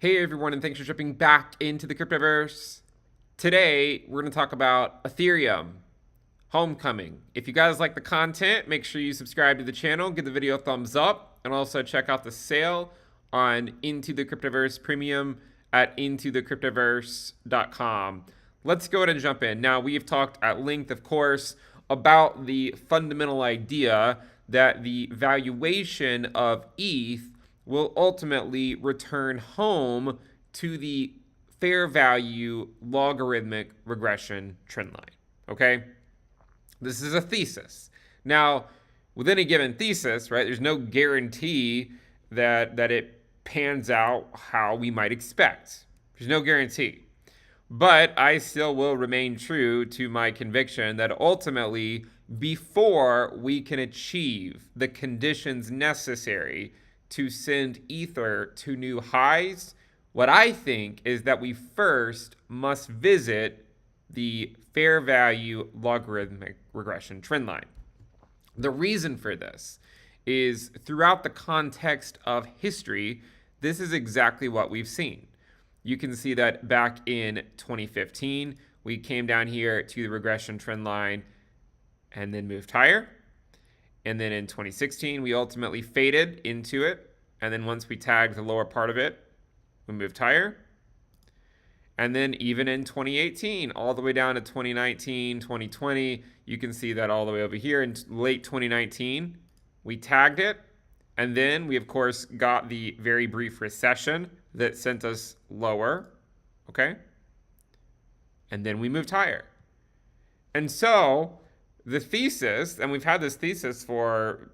Hey everyone, and thanks for jumping back into the cryptoverse. Today, we're going to talk about Ethereum Homecoming. If you guys like the content, make sure you subscribe to the channel, give the video a thumbs up, and also check out the sale on Into the Cryptoverse Premium at intothecryptoverse.com. Let's go ahead and jump in. Now, we've talked at length, of course, about the fundamental idea that the valuation of ETH will ultimately return home to the fair value logarithmic regression trend line. Okay? This is a thesis. Now, within a given thesis, right, there's no guarantee that it pans out how we might expect. There's no guarantee. But I still will remain true to my conviction that ultimately, before we can achieve the conditions necessary to send Ether to new highs, what I think is that we first must visit the fair value logarithmic regression trend line. The reason for this is throughout the context of history, this is exactly what we've seen. You can see that back in 2015, we came down here to the regression trend line and then moved higher. And then in 2016, we ultimately faded into it. And then once we tagged the lower part of it, we moved higher. And then even in 2018, all the way down to 2019, 2020, you can see that all the way over here in late 2019, we tagged it. And then we, of course, got the very brief recession that sent us lower, okay? And then we moved higher. And so the thesis, and we've had this thesis for,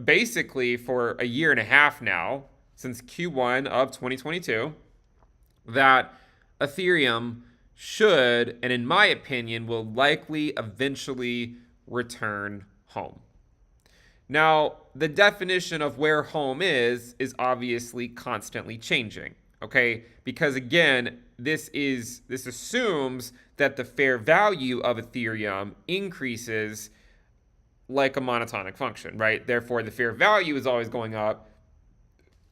basically for a year and a half now, since Q1 of 2022, that Ethereum should, and in my opinion, will likely eventually return home. Now, the definition of where home is obviously constantly changing, okay? Because again, this assumes that the fair value of Ethereum increases like a monotonic function, right? Therefore, the fair value is always going up,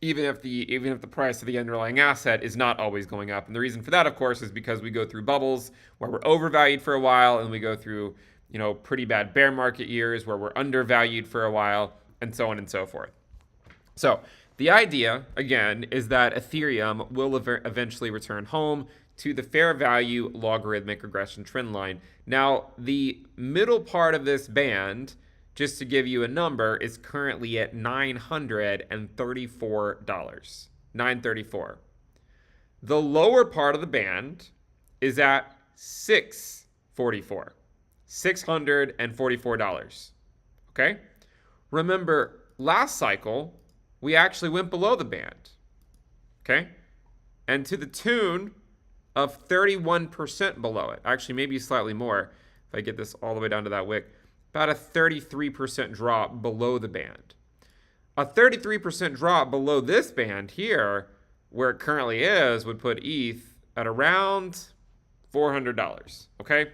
even if the price of the underlying asset is not always going up. And the reason for that, of course, is because we go through bubbles where we're overvalued for a while, and we go through, pretty bad bear market years where we're undervalued for a while, and so on and so forth. So the idea, again, is that Ethereum will eventually return home to the fair value logarithmic regression trend line. Now, the middle part of this band, just to give you a number, is currently at $934. $934. The lower part of the band is at $644. $644. Okay? Remember, last cycle, we actually went below the band. Okay? And to the tune of 31% below it. Actually, maybe slightly more if I get this all the way down to that wick. About a 33% drop below the band. A 33% drop below this band here, where it currently is, would put ETH at around $400. Okay?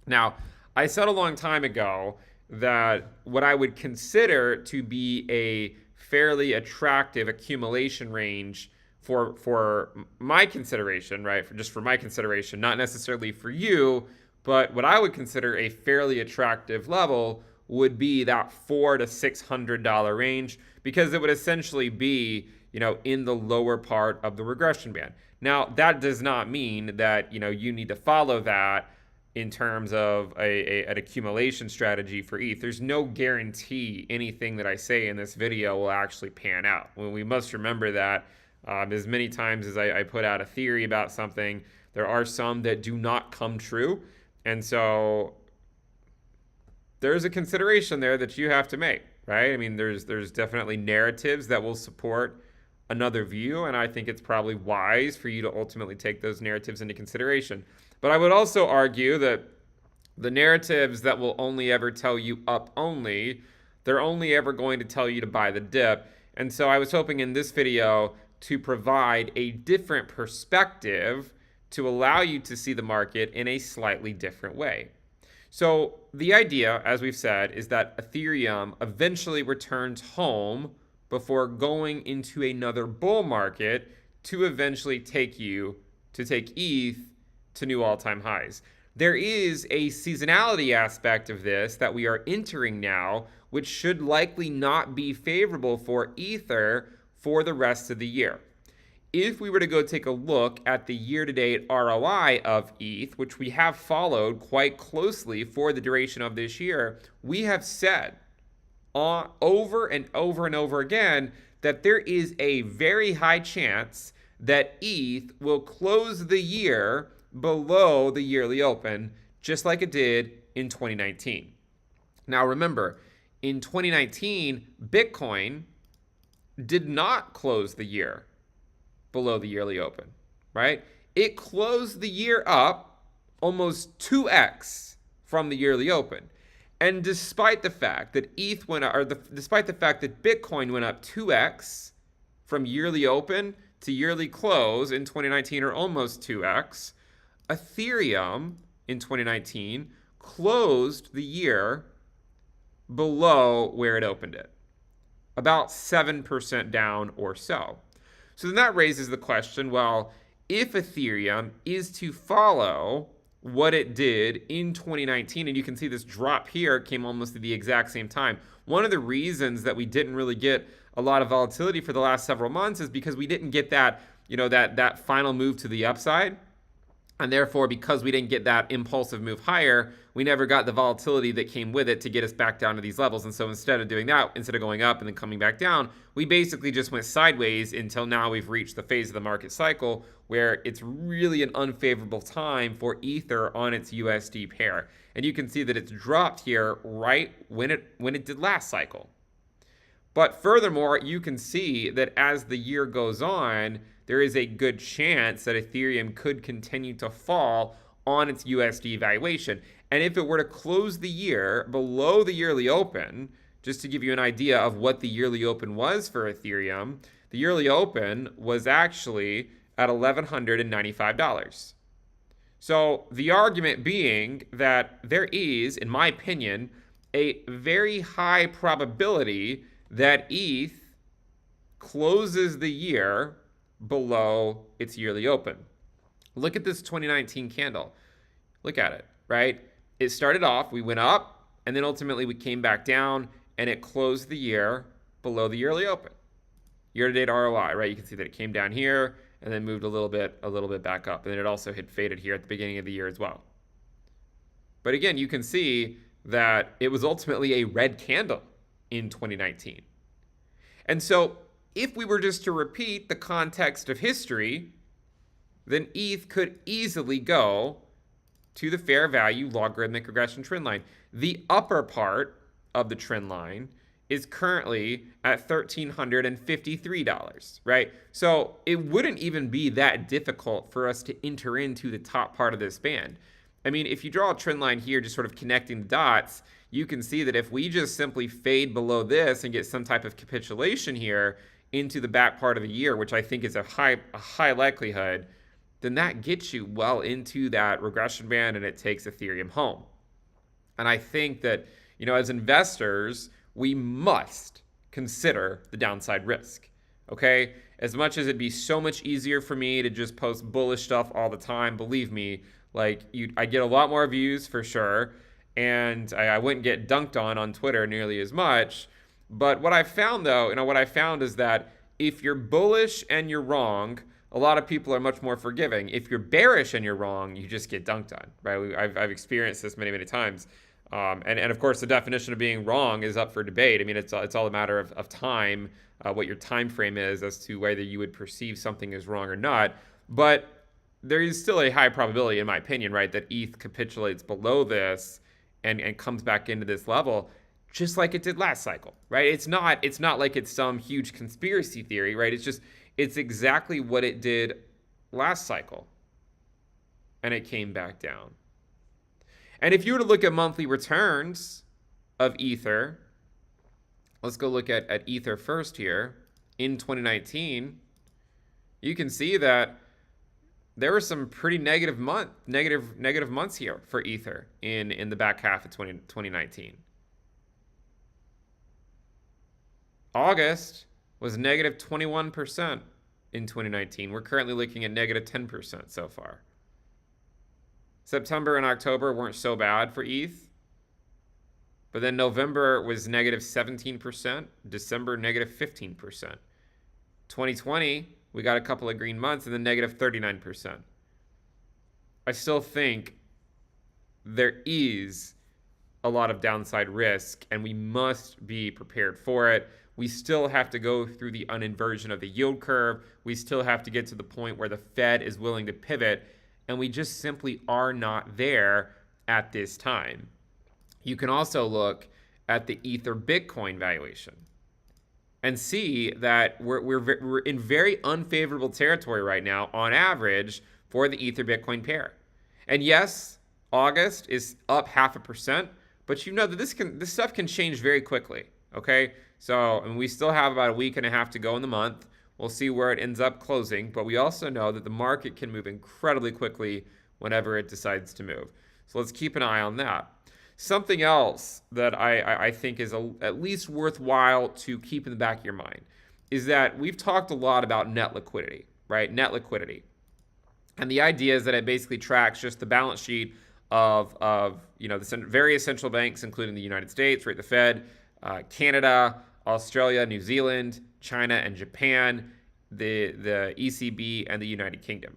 Now, I said a long time ago that what I would consider to be a fairly attractive accumulation range for my consideration, right? For my consideration, not necessarily for you, but what I would consider a fairly attractive level would be that $400 to $600 range, because it would essentially be, in the lower part of the regression band. Now, that does not mean that, you need to follow that in terms of an accumulation strategy for ETH. There's no guarantee anything that I say in this video will actually pan out. Well, we must remember that as many times as I put out a theory about something, there are some that do not come true. And so there's a consideration there that you have to make, right? I mean, there's definitely narratives that will support another view, and I think it's probably wise for you to ultimately take those narratives into consideration. But I would also argue that the narratives that will only ever tell you up only, they're only ever going to tell you to buy the dip. And so I was hoping in this video to provide a different perspective to allow you to see the market in a slightly different way. So the idea, as we've said, is that Ethereum eventually returns home before going into another bull market to eventually take ETH to new all-time highs. There is a seasonality aspect of this that we are entering now, which should likely not be favorable for Ether for the rest of the year. If we were to go take a look at the year-to-date ROI of ETH, which we have followed quite closely for the duration of this year, we have said over and over and over again that there is a very high chance that ETH will close the year below the yearly open, just like it did in 2019. Now remember, in 2019, Bitcoin did not close the year below the yearly open, right? It closed the year up almost 2x from the yearly open. And despite the fact that despite the fact that Bitcoin went up 2x from yearly open to yearly close in 2019, or almost 2x, Ethereum in 2019 closed the year below where it opened it, about 7% down or so. So then that raises the question, well, if Ethereum is to follow what it did in 2019, and you can see this drop here came almost at the exact same time. One of the reasons that we didn't really get a lot of volatility for the last several months is because we didn't get that, that final move to the upside. And therefore, because we didn't get that impulsive move higher, we never got the volatility that came with it to get us back down to these levels. And so instead of doing that, instead of going up and then coming back down, we basically just went sideways until now we've reached the phase of the market cycle where it's really an unfavorable time for Ether on its USD pair. And you can see that it's dropped here right when it did last cycle. But furthermore, you can see that as the year goes on, there is a good chance that Ethereum could continue to fall on its USD valuation. And if it were to close the year below the yearly open, just to give you an idea of what the yearly open was for Ethereum, the yearly open was actually at $1,195. So the argument being that there is, in my opinion, a very high probability that ETH closes the year below its yearly open. Look at this 2019 candle. Look at it, right? It started off, we went up, and then ultimately we came back down, and it closed the year below the yearly open. Year-to-date ROI, right? You can see that it came down here and then moved a little bit back up, and then it also had faded here at the beginning of the year as well. But again, you can see that it was ultimately a red candle in 2019. And so if we were just to repeat the context of history, then ETH could easily go to the fair value logarithmic regression trend line. The upper part of the trend line is currently at $1,353, right? So it wouldn't even be that difficult for us to enter into the top part of this band. I mean, if you draw a trend line here, just sort of connecting the dots, you can see that if we just simply fade below this and get some type of capitulation here into the back part of the year, which I think is a high likelihood, then that gets you well into that regression band and it takes Ethereum home. And I think that, as investors, we must consider the downside risk, okay? As much as it'd be so much easier for me to just post bullish stuff all the time, believe me, I get a lot more views for sure, and I wouldn't get dunked on Twitter nearly as much. But what I found though, is that if you're bullish and you're wrong, a lot of people are much more forgiving. If you're bearish and you're wrong, you just get dunked on, right? I've experienced this many times. And of course, the definition of being wrong is up for debate. I mean, it's all a matter of time, what your time frame is as to whether you would perceive something as wrong or not. But there is still a high probability, in my opinion, right, that ETH capitulates below this and comes back into this level, just like it did last cycle, right? It's not like it's some huge conspiracy theory, right? It's exactly what it did last cycle, and it came back down. And if you were to look at monthly returns of Ether, let's go look at Ether first here. In 2019, you can see that there were some pretty negative months here for Ether in the back half of 2019. August was negative 21%. in 2019. We're currently looking at negative 10% so far. September and October weren't so bad for ETH. But then November was negative 17%, December negative 15%. 2020, we got a couple of green months and then negative 39%. I still think there is a lot of downside risk and we must be prepared for it. We still have to go through the uninversion of the yield curve. We still have to get to the point where the Fed is willing to pivot, and we just simply are not there at this time. You can also look at the Ether Bitcoin valuation and see that we're in very unfavorable territory right now on average for the Ether Bitcoin pair. And yes, August is up 0.5%, but you know that this stuff can change very quickly. Okay, so and we still have about a week and a half to go in the month. We'll see where it ends up closing, but we also know that the market can move incredibly quickly whenever it decides to move. So let's keep an eye on that. Something else that I think is at least worthwhile to keep in the back of your mind is that we've talked a lot about net liquidity, right? Net liquidity. And the idea is that it basically tracks just the balance sheet of the various central banks, including the United States, right? The Fed, Canada, Australia, New Zealand, China, and Japan, the ECB, and the United Kingdom.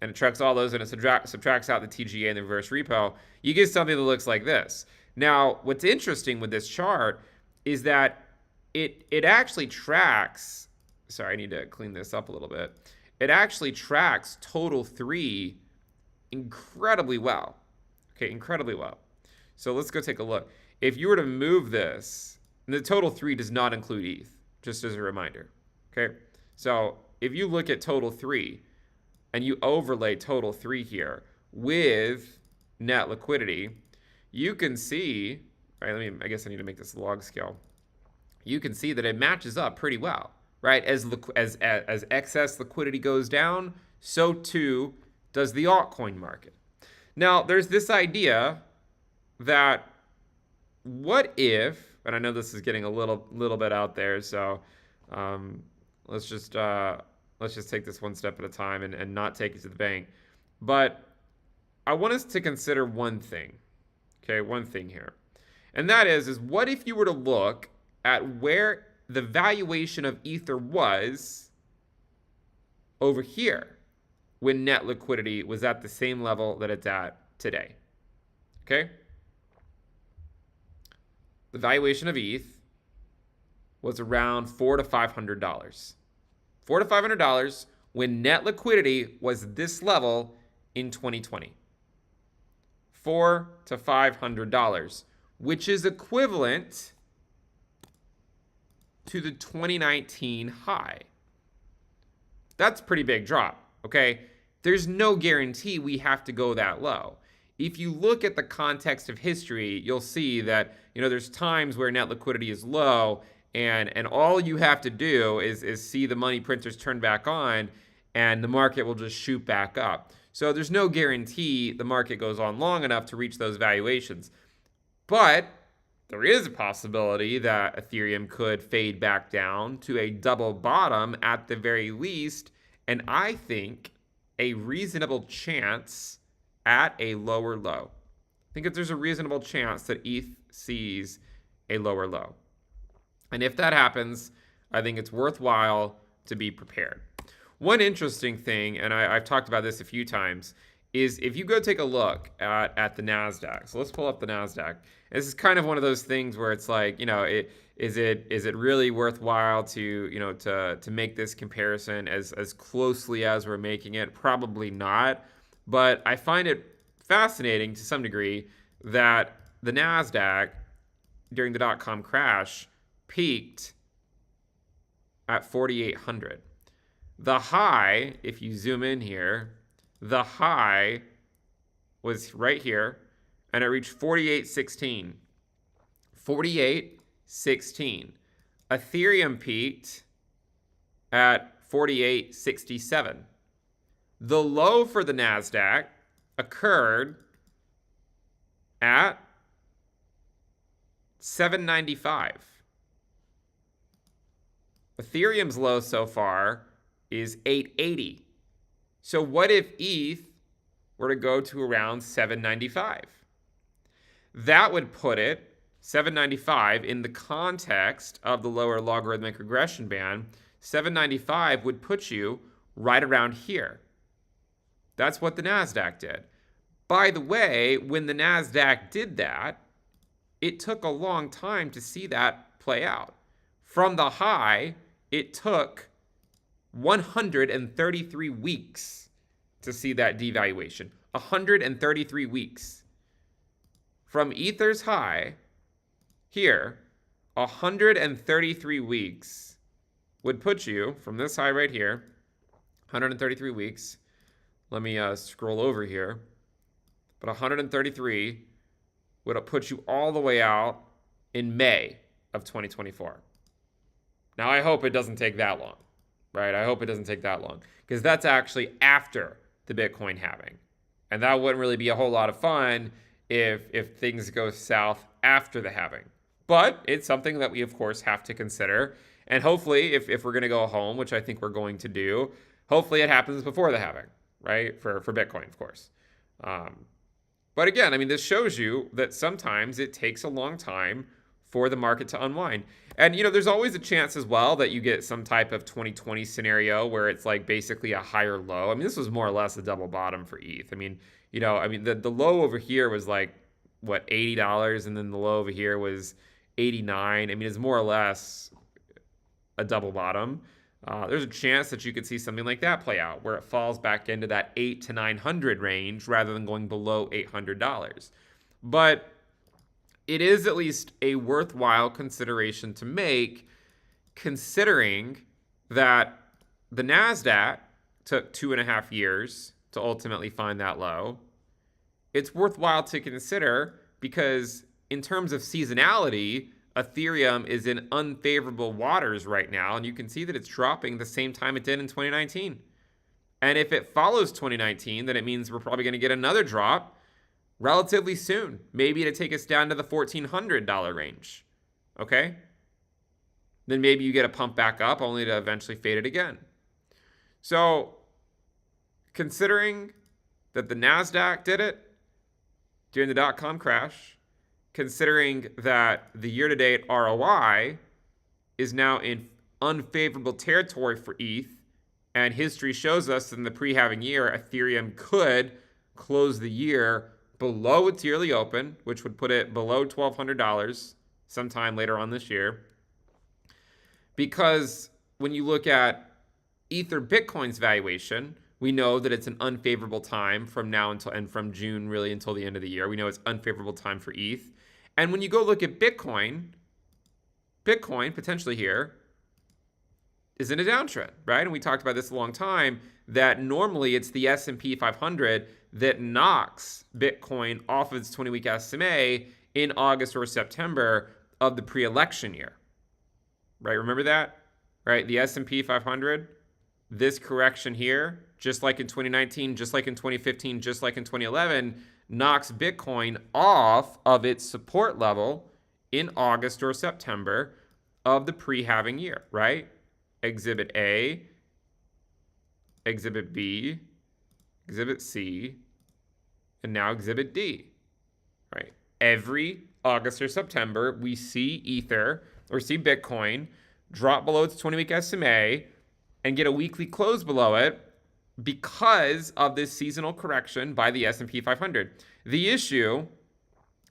And it tracks all those and it subtracts out the TGA and the reverse repo. You get something that looks like this. Now, what's interesting with this chart is that it actually tracks, sorry, I need to clean this up a little bit. It actually tracks total 3 incredibly well. Okay, incredibly well. So let's go take a look. If you were to move this, and the total 3 does not include ETH, just as a reminder. Okay, so if you look at total 3, and you overlay total 3 here with net liquidity, you can see, right, I guess I need to make this log scale. You can see that it matches up pretty well, right? As excess liquidity goes down, so too does the altcoin market. Now, there's this idea that what if, and I know this is getting a little bit out there, so let's just take this one step at a time and not take it to the bank. But I want us to consider one thing, okay? One thing here. And that is what if you were to look at where the valuation of Ether was over here when net liquidity was at the same level that it's at today, okay? The valuation of ETH was around $400 to $500. $400 to $500 when net liquidity was this level in 2020. $400 to $500, which is equivalent to the 2019 high. That's a pretty big drop, okay? There's no guarantee we have to go that low. If you look at the context of history, you'll see that, there's times where net liquidity is low and all you have to do is see the money printers turn back on and the market will just shoot back up. So there's no guarantee the market goes on long enough to reach those valuations. But there is a possibility that Ethereum could fade back down to a double bottom at the very least, and I think a reasonable chance at a lower low. I think that there's a reasonable chance that ETH sees a lower low. And if that happens, I think it's worthwhile to be prepared. One interesting thing, and I've talked about this a few times, is if you go take a look at the NASDAQ. So let's pull up the NASDAQ. This is kind of one of those things where it's like, is it really worthwhile to make this comparison as closely as we're making it? Probably not. But I find it fascinating to some degree that the NASDAQ during the dot-com crash peaked at 4,800. The high, if you zoom in here, the high was right here, and it reached 4816. 4816. Ethereum peaked at 4867. The low for the NASDAQ occurred at 795. Ethereum's low so far is 880. So what if ETH were to go to around 795? That would put it 795 in the context of the lower logarithmic regression band. 795 would put you right around here. That's what the NASDAQ did. By the way, when the NASDAQ did that, it took a long time to see that play out. From the high, it took 133 weeks to see that devaluation. 133 weeks. From Ether's high, here, 133 weeks would put you, from this high right here, 133 weeks. Let me scroll over here. But 133 would put you all the way out in May of 2024. Now, I hope it doesn't take that long, right? I hope it doesn't take that long, because that's actually after the Bitcoin halving. And that wouldn't really be a whole lot of fun if things go south after the halving. But it's something that we, of course, have to consider. And hopefully, if we're going to go home, which I think we're going to do, hopefully it happens before the halving, right? For Bitcoin, of course. But again, I mean, this shows you that sometimes it takes a long time for the market to unwind. And, there's always a chance as well that you get some type of 2020 scenario where it's like basically a higher low. I mean, this was more or less a double bottom for ETH. I mean, the low over here was like, what, $80, and then the low over here was 89. I mean, it's more or less a double bottom. There's a chance that you could see something like that play out, where it falls back into that $800 to $900 range rather than going below $800. But it is at least a worthwhile consideration to make, considering that the NASDAQ took 2.5 years to ultimately find that low. It's worthwhile to consider because in terms of seasonality, Ethereum is in unfavorable waters right now, and you can see that it's dropping the same time it did in 2019. And if it follows 2019, then it means we're probably going to get another drop relatively soon, maybe to take us down to the $1,400 range. Okay? Then maybe you get a pump back up only to eventually fade it again. So, considering that the NASDAQ did it during the dot-com crash, considering that the year-to-date ROI is now in unfavorable territory for ETH, and history shows us that in the pre-halving year, Ethereum could close the year below its yearly open, which would put it below $1,200 sometime later on this year. Because when you look at Ether Bitcoin's valuation, we know that it's an unfavorable time from now until, and from June really until the end of the year. We know it's unfavorable time for ETH. And when you go look at Bitcoin potentially here is in a downtrend, right? And we talked about this a long time, that normally it's the S&P 500 that knocks Bitcoin off of its 20-week SMA in August or September of the pre-election year, right? Remember that, right? The S&P 500, this correction here, just like in 2019, just like in 2015, just like in 2011, knocks Bitcoin off of its support level in August or September of the pre-halving year, right? Exhibit A, Exhibit B, Exhibit C, and now Exhibit D, right? Every August or September, we see Ether or see Bitcoin drop below its 20-week SMA and get a weekly close below it because of this seasonal correction by the S&P 500. The issue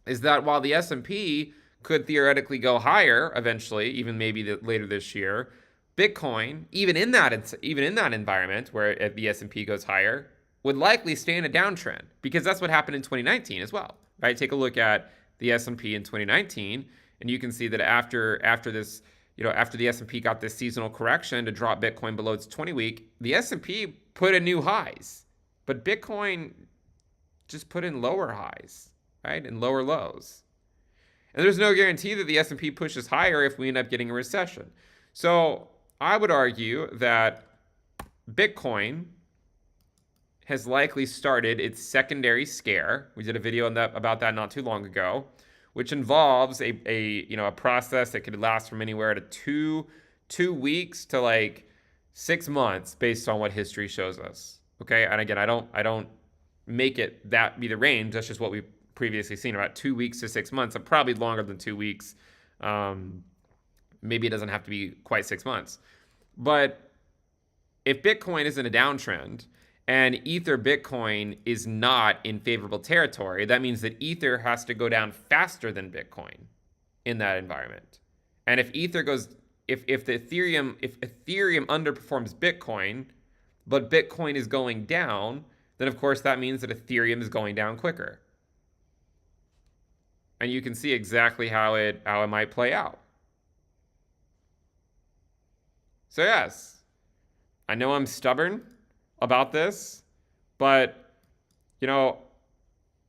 is that while the S&P could theoretically go higher eventually, even maybe later this year, Bitcoin, even in that environment where the S&P goes higher, would likely stay in a downtrend, because that's what happened in 2019 as well, right? Take a look at the S&P in 2019, and you can see that after this, after the S&P got this seasonal correction to drop Bitcoin below its 20-week, the S&P put in new highs, but Bitcoin just put in lower highs, right, and lower lows. And there's no guarantee that the S&P pushes higher if we end up getting a recession. So I would argue that Bitcoin has likely started its secondary scare. We did a video about that not too long ago, which involves a process that could last from anywhere to two weeks to like 6 months based on what history shows us. Okay, and again, I don't make it that be the range. That's just what we've previously seen, about 2 weeks to 6 months, and probably longer than 2 weeks. Maybe it doesn't have to be quite 6 months. But if Bitcoin is in a downtrend and Ether Bitcoin is not in favorable territory, that means that Ether has to go down faster than Bitcoin in that environment. And if Ether goes, if Ethereum underperforms Bitcoin, but Bitcoin is going down, then of course that means that Ethereum is going down quicker. And you can see exactly how it might play out. So yes, I know I'm stubborn about this, but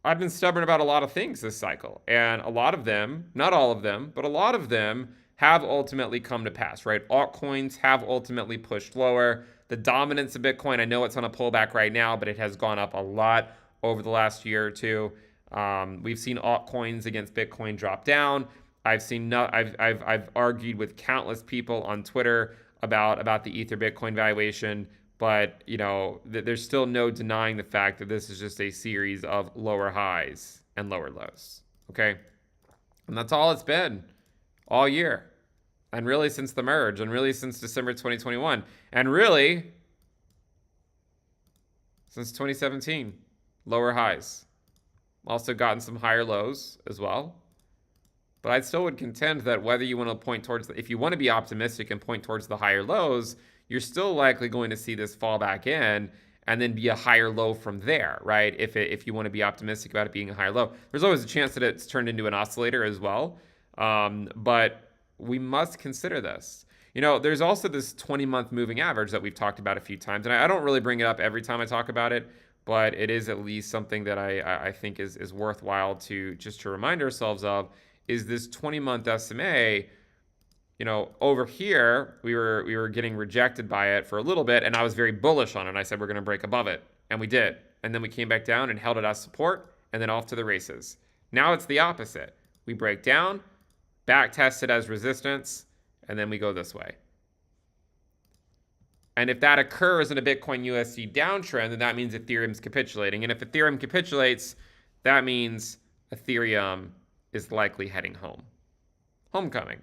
I've been stubborn about a lot of things this cycle, and a lot of them, not all of them, but a lot of them have ultimately come to pass, right? Altcoins have ultimately pushed lower. The dominance of Bitcoin, I know it's on a pullback right now, but it has gone up a lot over the last year or two. We've seen altcoins against Bitcoin drop down. I've argued with countless people on Twitter about the Ether Bitcoin valuation, but there's still no denying the fact that this is just a series of lower highs and lower lows. Okay, and that's all it's been all year, and really since the merge, and really since December 2021, and really since 2017. Lower highs. Also gotten some higher lows as well. But I still would contend that whether you want to point towards, if you want to be optimistic and point towards the higher lows, you're still likely going to see this fall back in and then be a higher low from there, right? If you want to be optimistic about it being a higher low, there's always a chance that it's turned into an oscillator as well. But we must consider this. There's also this 20-month moving average that we've talked about a few times, and I don't really bring it up every time I talk about it, but it is at least something that I think is worthwhile to remind ourselves of. Is this 20-month SMA? Over here we were getting rejected by it for a little bit, and I was very bullish on it. I said we're going to break above it, and we did. And then we came back down and held it as support, and then off to the races. Now it's the opposite. We break down, back test it as resistance, and then we go this way. And if that occurs in a Bitcoin USD downtrend, then that means Ethereum's capitulating. And if Ethereum capitulates, that means Ethereum is likely heading home. Homecoming.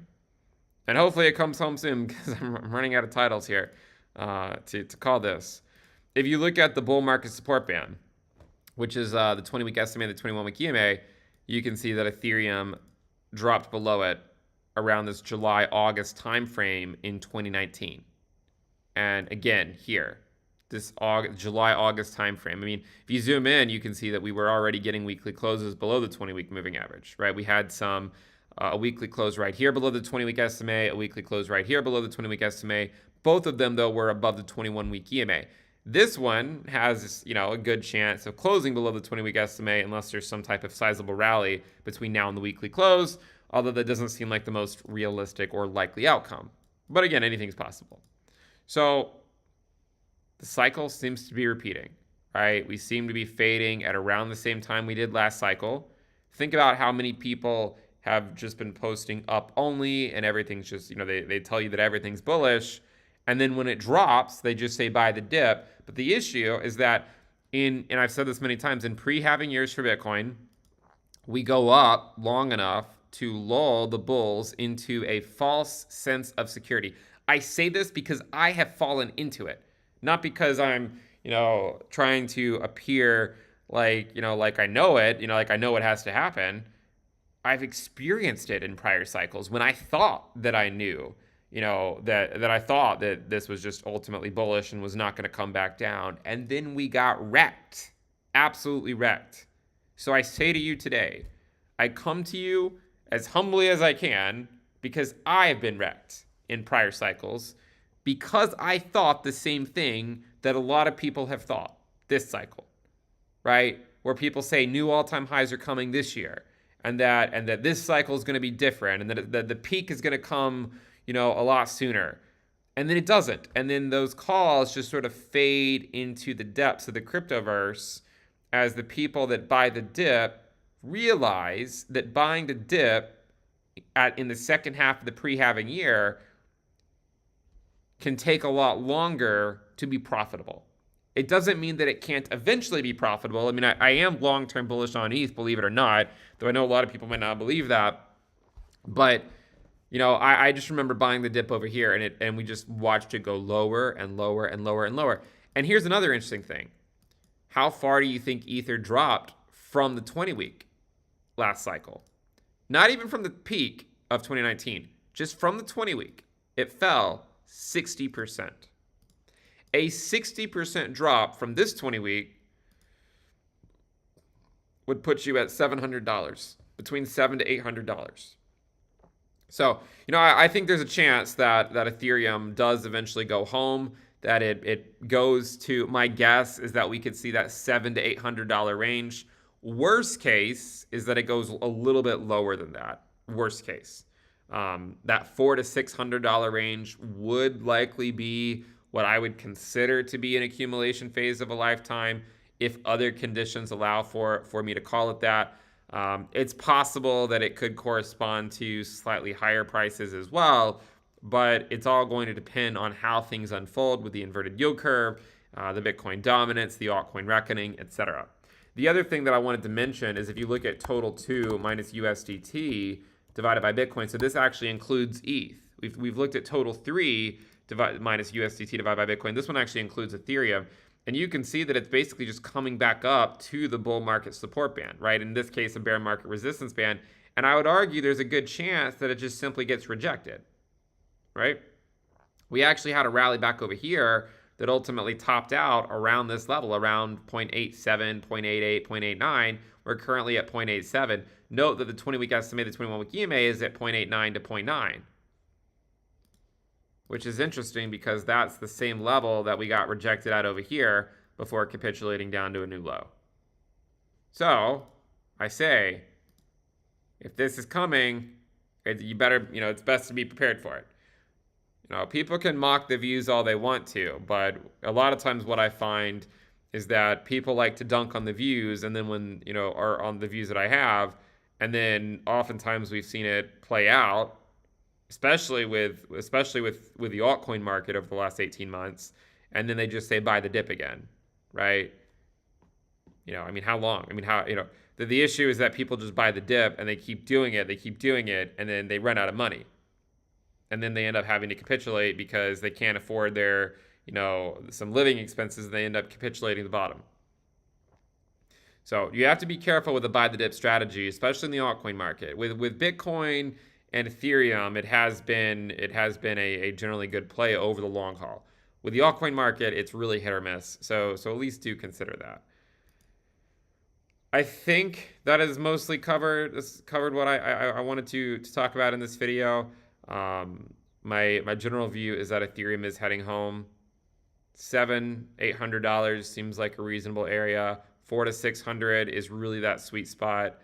And hopefully it comes home soon, because I'm running out of titles here to call this. If you look at the bull market support band, which is the 20-week SMA, the 21-week EMA, you can see that Ethereum dropped below it around this July-August timeframe in 2019. And again, here, this July-August timeframe. I mean, if you zoom in, you can see that we were already getting weekly closes below the 20-week moving average, right? We had a weekly close right here below the 20-week SMA, a weekly close right here below the 20-week SMA. Both of them, though, were above the 21-week EMA. This one has, a good chance of closing below the 20-week SMA unless there's some type of sizable rally between now and the weekly close, although that doesn't seem like the most realistic or likely outcome. But again, anything's possible. So the cycle seems to be repeating, right? We seem to be fading at around the same time we did last cycle. Think about how many people have just been posting up only, and everything's just, they tell you that everything's bullish. And then when it drops, they just say buy the dip. But the issue is that and I've said this many times, in pre-halving years for Bitcoin, we go up long enough to lull the bulls into a false sense of security. I say this because I have fallen into it, not because I'm, trying to appear like I know it, like I know what has to happen. I've experienced it in prior cycles when I thought that I knew, that I thought that this was just ultimately bullish and was not going to come back down. And then we got wrecked, absolutely wrecked. So I say to you today, I come to you as humbly as I can because I have been wrecked in prior cycles because I thought the same thing that a lot of people have thought this cycle, right? Where people say new all-time highs are coming this year, and that this cycle is going to be different, and that the peak is going to come, a lot sooner. And then it doesn't. And then those calls just sort of fade into the depths of the cryptoverse as the people that buy the dip realize that buying the dip in the second half of the pre-halving year can take a lot longer to be profitable. It doesn't mean that it can't eventually be profitable. I mean, I am long-term bullish on ETH, believe it or not, though I know a lot of people might not believe that. But I just remember buying the dip over here, and we just watched it go lower and lower and lower and lower. And here's another interesting thing. How far do you think Ether dropped from the 20-week last cycle? Not even from the peak of 2019, just from the 20-week. It fell 60%. A 60% drop from this 20-week would put you at $700, between $700 to $800. So, I think there's a chance that Ethereum does eventually go home, that it goes to, my guess is that we could see that $700 to $800 range. Worst case is that it goes a little bit lower than that. Worst case. That $400 to $600 range would likely be what I would consider to be an accumulation phase of a lifetime, if other conditions allow for me to call it that. It's possible that it could correspond to slightly higher prices as well, but it's all going to depend on how things unfold with the inverted yield curve, the Bitcoin dominance, the altcoin reckoning, etc. The other thing that I wanted to mention is if you look at total 2 minus USDT divided by Bitcoin, so this actually includes ETH. We've looked at total 3 minus USDT divided by Bitcoin. This one actually includes Ethereum. And you can see that it's basically just coming back up to the bull market support band, right? In this case, a bear market resistance band. And I would argue there's a good chance that it just simply gets rejected, right? We actually had a rally back over here that ultimately topped out around this level, around 0.87, 0.88, 0.89. We're currently at 0.87. Note that the 20-week estimated 21-week EMA is at 0.89 to 0.9. Which is interesting because that's the same level that we got rejected at over here before capitulating down to a new low. So I say, if this is coming, you better, it's best to be prepared for it. People can mock the views all they want to, but a lot of times what I find is that people like to dunk on the views, and then when, are on the views that I have, and then oftentimes we've seen it play out, especially with the altcoin market over the last 18 months, and then they just say buy the dip again, right? How long? The issue is that people just buy the dip and they keep doing it, and then they run out of money. And then they end up having to capitulate because they can't afford their, some living expenses, and they end up capitulating the bottom. So you have to be careful with the buy the dip strategy, especially in the altcoin market. With Bitcoin and Ethereum, it has been a generally good play over the long haul. With the altcoin market, it's really hit or miss. So at least do consider that. I think that is mostly covered what I wanted to talk about in this video. My general view is that Ethereum is heading home. $700-800 seems like a reasonable area. $400 to $600 is really that sweet spot.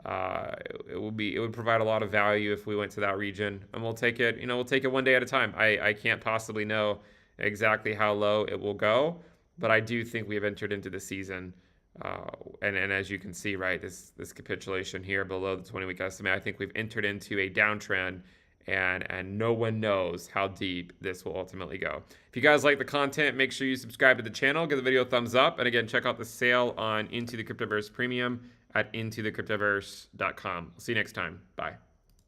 It would provide a lot of value if we went to that region, and we'll take it, we'll take it one day at a time. I can't possibly know exactly how low it will go, but I do think we have entered into the season. And as you can see, right, this capitulation here below the 20-week estimate, I think we've entered into a downtrend, and no one knows how deep this will ultimately go. If you guys like the content, make sure you subscribe to the channel, give the video a thumbs up, and again, check out the sale on Into the Cryptoverse Premium at intothecryptoverse.com. See you next time. Bye.